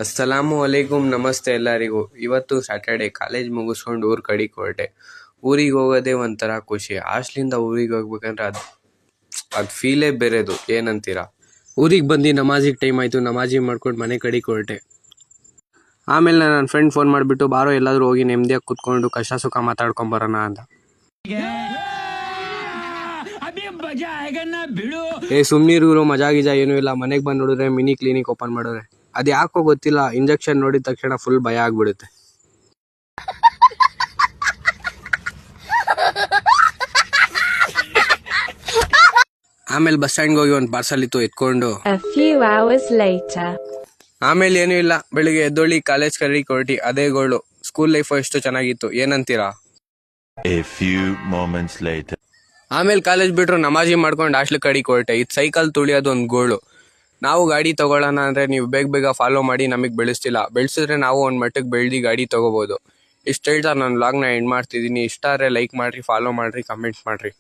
ಅಸ್ಸಲಾಮು ಅಲೈಕುಮ್, ನಮಸ್ತೆ ಎಲ್ಲರಿಗೂ. ಇವತ್ತು ಸ್ಯಾಟರ್ಡೆ, ಕಾಲೇಜ್ ಮುಗಿಸ್ಕೊಂಡು ಊರ್ ಕಡೆಗೆ ಹೊರಟೆ. ಊರಿಗೆ ಹೋಗೋದೇ ಒಂಥರ ಖುಷಿ. ಹಾಸ್ಟ್ಲಿಂದ ಊರಿಗೆ ಹೋಗ್ಬೇಕಂದ್ರೆ ಅದು ಫೀಲೇ ಬೇರೆದು. ಏನಂತೀರಾ? ಊರಿಗೆ ಬಂದು ನಮಾಜಿಗೆ ಟೈಮ್ ಆಯಿತು. ನಮಾಜಿ ಮಾಡ್ಕೊಂಡು ಮನೆ ಕಡೆಗೆ ಹೊರಟೆ. ಆಮೇಲೆ ನನ್ನ ಫ್ರೆಂಡ್ ಫೋನ್ ಮಾಡಿಬಿಟ್ಟು ಬಾರೋ ಎಲ್ಲಾದರೂ ಹೋಗಿ ನೆಮ್ಮದಿಯಾಗಿ ಕೂತ್ಕೊಂಡು ಕಷ್ಟ ಸುಖ ಮಾತಾಡ್ಕೊಂಬರೋಣ ಅಂತ. ಸುಮ್ನೀರು ಮಜಾ ಗಿಜಾ ಏನೂ ಇಲ್ಲ. ಮನೆಗೆ ಬಂದು ನೋಡಿದ್ರೆ ಮಿನಿ ಕ್ಲಿನಿಕ್ ಓಪನ್ ಮಾಡೋರೆ. ಅದು ಯಾಕೋ ಗೊತ್ತಿಲ್ಲ, ಇಂಜೆಕ್ಷನ್ ನೋಡಿದ ತಕ್ಷಣ ಫುಲ್ ಭಯ ಆಗ್ಬಿಡುತ್ತೆ. ಆಮೇಲೆ ಬಸ್ ಸ್ಟ್ಯಾಂಡ್ಗೆ ಹೋಗಿ ಒಂದು ಪಾರ್ಸಲ್ ಇತ್ತು, ಎತ್ಕೊಂಡು ಆಮೇಲೆ ಏನೂ ಇಲ್ಲ, ಬೆಳಿಗ್ಗೆ ಎದ್ದೊಳ್ಳಿ ಕಾಲೇಜ್ ಕರೀಕ್ ಹೊರಟಿ. ಅದೇ ಗೋಳು. ಸ್ಕೂಲ್ ಲೈಫ್ ಎಷ್ಟು ಚೆನ್ನಾಗಿತ್ತು, ಏನಂತೀರಾ? ಆಮೇಲೆ ಕಾಲೇಜ್ ಬಿಟ್ರು ನಮಾಜಿ ಮಾಡ್ಕೊಂಡು ಹಾಸ್ಟ್ಲ್ ಕಡೆಗೆ ಹೊರಟೆ. ಇದು ಸೈಕಲ್ ತುಳಿಯೋದು ಒಂದು ಗೋಳು. ನಾವು ಗಾಡಿ ತಗೊಳ್ಳೋಣ ಅಂದರೆ ನೀವು ಬೇಗ ಫಾಲೋ ಮಾಡಿ, ನಮಗೆ ಬೆಳೆಸ್ತಿಲ್ಲ. ಬೆಳೆಸಿದ್ರೆ ನಾವು ಒಂದು ಮಟ್ಟಕ್ಕೆ ಬೆಳೆದು ಗಾಡಿ ತೊಗೋಬೋದು. ಇಷ್ಟು ಹೇಳ್ತಾ ನಾನು ವ್ಲಾಗ್ನ ಎಂಡ್ ಮಾಡ್ತಿದ್ದೀನಿ. ಇಷ್ಟ ಆದರೆ ಲೈಕ್ ಮಾಡಿರಿ, ಫಾಲೋ ಮಾಡಿರಿ, ಕಮೆಂಟ್ ಮಾಡಿರಿ.